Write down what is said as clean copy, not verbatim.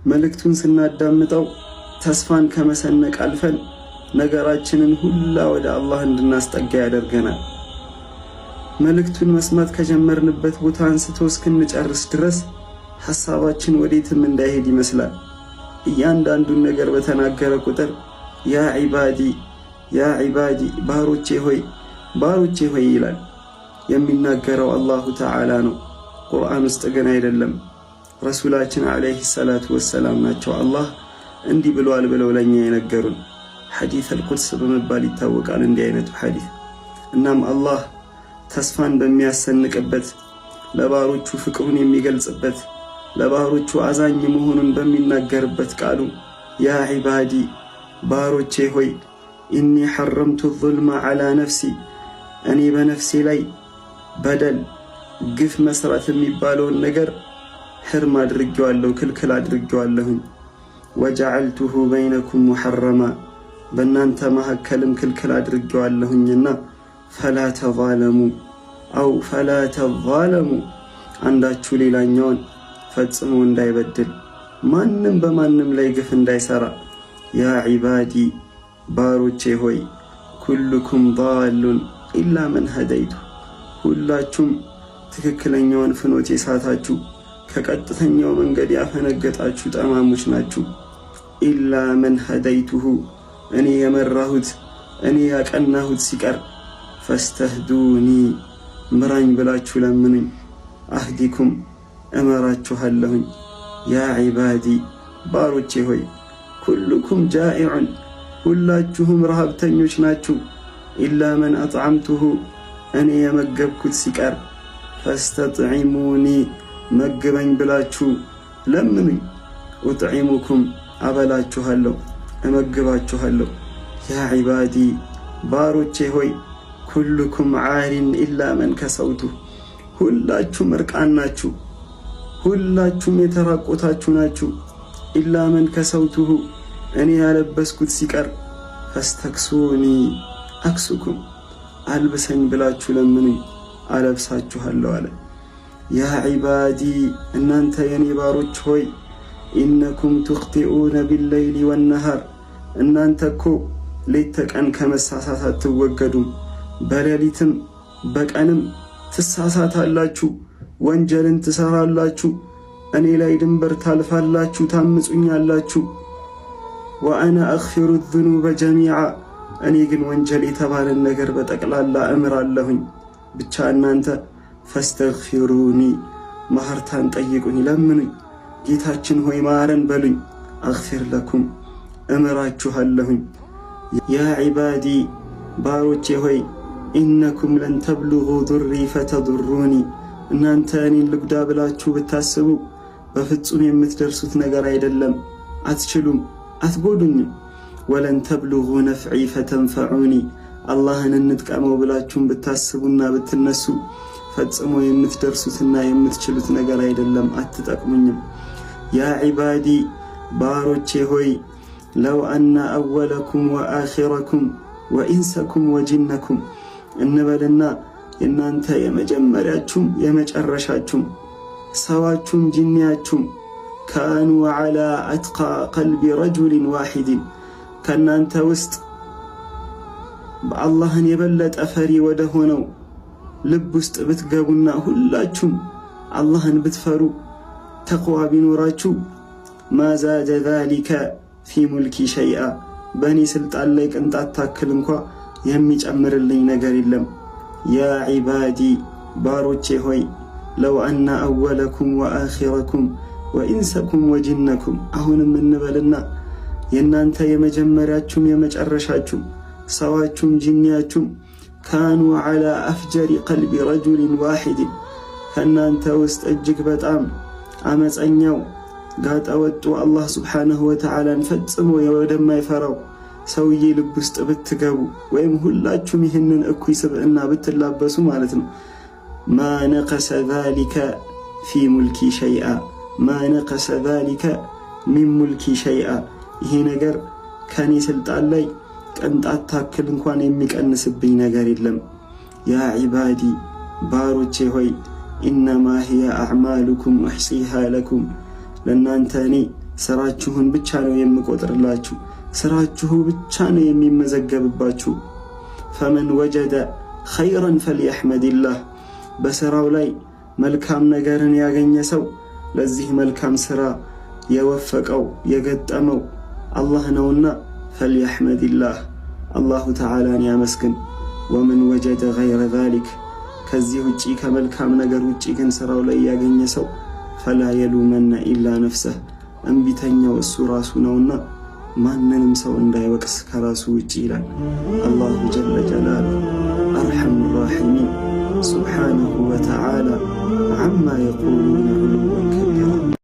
መልእክቱን ስናዳምጠው ተስፋን ከመሰነቅ አልፈን ነገራችንን ሁላ ወደ አላህ እንድናስጠጋ ያደርገናል። መልእክቱን መስማት ከጀመርንበት ቦታ አንስቶ እስክንጨርስ ድረስ ሐሳባችን ወዴትም እንዳይሄድ ይመስላል። እያንዳንዱን ነገር በተናገረ ቁጥር ያ ዒባዲ ባሮቼ ሆይ ይላል። የሚናገረው አላሁ ተዓላ ነው፣ ቁርአን ውስጥ ግን አይደለም። ረሱላችን ዓለይሂ ሰላቱ ወሰላም ናቸው አላህ እንዲህ ብሏል ብለው ለኛ የነገሩን። ሐዲስ አልቁድስ በመባል ይታወቃል እንዲህ አይነቱ ሐዲስ። እናም አላህ ተስፋን በሚያሰንቅበት፣ ለባሮቹ ፍቅሩን የሚገልጽበት፣ ለባሮቹ አዛኝ መሆኑን በሚናገርበት ቃሉ ያ ዒባዲ ባሮቼ ሆይ ኢኒ ሐረምቱ ዙልመ ዐላ ነፍሲ፣ እኔ በነፍሴ ላይ በደል ግፍ መስራት የሚባለውን ነገር ሕርም አድርጌዋለሁ፣ ክልክል አድርጌዋለሁኝ። ወጀዐልቱሁ በይነኩም ሙሐረማ፣ በእናንተ መካከልም ክልክል አድርጌዋለሁኝና ፈላ ተዛለሙ፣ አንዳችሁ ሌላኛውን ፈጽሞ እንዳይበድል፣ ማንም በማንም ላይ ግፍ እንዳይሰራ። ያ ዒባዲ ባሮቼ ሆይ ኩልኩም ዳሉን ኢላ መን ሀደይቱ፣ ሁላችሁም ትክክለኛውን ፍኖት የሳታችሁ ከቀጥተኛው መንገድ ያፈነገጣችሁ ጠማሞች ናችሁ። ኢላ መን ሀደይቱሁ፣ እኔ የመራሁት እኔ ያቀናሁት ሲቀር ፈስተህዱኒ፣ ምራኝ ብላችሁ ለምኑኝ፣ አህዲኩም እመራችኋለሁኝ። ያ ዒባዲ ባሮቼ ሆይ ኩልኩም ጃኢዑን፣ ሁላችሁም ረሃብተኞች ናችሁ። ኢላ መን አጥዓምቱሁ፣ እኔ የመገብኩት ሲቀር ፈስተጥዒሙኒ፣ መግበኝ ብላችሁ ለምኑኝ። ኡጥዒሙኩም፣ አበላችኋለሁ እመግባችኋለሁ። ያ ዒባዲ ባሮቼ ሆይ ኩልኩም ዓሪን ኢላ መን ከሰውቱ፣ ሁላችሁም እርቃን ናችሁ፣ ሁላችሁም የተራቆታችሁ ናችሁ። ኢላ መን ከሰውቱሁ፣ እኔ ያለበስኩት ሲቀር ፈስተክሱኒ አክሱኩም፣ አልብሰኝ ብላችሁ ለምኑኝ አለብሳችኋለሁ አለ። ያ ዒባዲ እናንተ የኔ ባሮች ሆይ ኢነኩም ትኽጢኡነ ቢለይሊ ወነሃር፣ እናንተ እኮ ሌት ተቀን ከመሳሳት አትወገዱም፣ በሌሊትም በቀንም ትሳሳታላችሁ፣ ወንጀልን ትሰራላችሁ፣ እኔ ላይ ድንበር ታልፋላችሁ፣ ታምፁኛላችሁ። ወአነ አግፊሩ ዙኑበ ጀሚዓ፣ እኔ ግን ወንጀል የተባለን ነገር በጠቅላላ እምራለሁኝ። ብቻ እናንተ ፈስተግፊሩኒ፣ ማህርታን ጠይቁኝ፣ ለምኑኝ። ጌታችን ሆይ ማረን በሉኝ። አግፊር ለኩም፣ እምራችኋለሁኝ። ያ ዒባዲ ባሮቼ ሆይ ኢነኩም ለን ተብሉጉ ዱሪ ፈተዱሩኒ፣ እናንተ እኔን ልጉዳ ብላችሁ ብታስቡ በፍጹም የምትደርሱት ነገር አይደለም፣ አትችሉም፣ አትጎዱኝም። ወለን ተብሉጉ ነፍዒ ፈተንፈዑኒ፣ አላህን እንጥቀመው ብላችሁም ብታስቡና ብትነሱ ፈጽሞ የምትደርሱትና የምትችሉት ነገር አይደለም፣ አትጠቅሙኝም። ያ ዒባዲ ባሮቼ ሆይ ለው አነ አወለኩም ወአኺረኩም ወኢንሰኩም ወጂነኩም እንበልና የእናንተ የመጀመሪያችሁም የመጨረሻችሁም ሰዋችሁም ጂኒያችሁም ካኑ ዐላ አትቃ ቀልቢ ረጁሊን ዋሒድን ከእናንተ ውስጥ በአላህን የበለጠ ፈሪ ወደ ሆነው ልብ ውስጥ ብትገቡና ሁላችሁም አላህን ብትፈሩ ተቅዋ ቢኖራችሁ ማዛደ ዛሊከ ፊ ሙልኪ ሸይአ በእኔ ስልጣን ላይ ቅንጣት ታክል እንኳ የሚጨምርልኝ ነገር የለም። ያ ዒባዲ ባሮቼ ሆይ ለው አነ አወለኩም ወአኺረኩም ወኢንሰኩም ወጂነኩም አሁንም እንበልና የእናንተ የመጀመሪያችሁም የመጨረሻችሁም ሰዋችሁም ጂኒያችሁም ካኑ ዐላ አፍጀሪ ቀልቢ ረጁሊን ዋሒድን ከእናንተ ውስጥ እጅግ በጣም አመፀኛው ጋጠወጡ አላህ ስብሓንሁ ወተዓላን ፈጽሞ ወደማይፈራው ሰውዬ ልብ ውስጥ ብትገቡ ወይም ሁላችሁም ይህንን እኩይ ስብዕና ብትላበሱ ማለት ነው። ማ ነቀሰ ዛሊከ ፊ ሙልኪ ሸይአ፣ ማ ነቀሰ ዛሊከ ሚን ሙልኪ ሸይአ፣ ይሄ ነገር ከኔ ስልጣን ላይ ቅንጣት ታክል እንኳን የሚቀንስብኝ ነገር የለም። ያ ዒባዲ ባሮቼ ሆይ ኢነማ ሂየ አዕማሉኩም አሕሲሃ ለኩም፣ ለእናንተ እኔ ስራችሁን ብቻ ነው የምቆጥርላችሁ፣ ስራችሁ ብቻ ነው የሚመዘገብባችሁ። ፈመን ወጀደ ኸይረን ፈልየሕመድላህ በስራው ላይ መልካም ነገርን ያገኘ ሰው ለዚህ መልካም ስራ የወፈቀው የገጠመው አላህ ነውና ፈልየሕመድላህ አላሁ ተዓላን ያመስግን። ወመን ወጀደ ገይረ ዛሊክ ከዚህ ውጪ ከመልካም ነገር ውጪ ግን ስራው ላይ ያገኘ ሰው ፈላ የሉመነ ኢላ ነፍሰህ እንቢተኛው እሱ ራሱ ነውና ማንንም ሰው እንዳይወቅስ ከራሱ ውጪ ይላል አላሁ ጀለ ጀላሉሁ አርሐሙ ራሒሚን ሱብሓነሁ ወተዓላ ዐማ የቁሉነ ዑሉወን ከቢራ።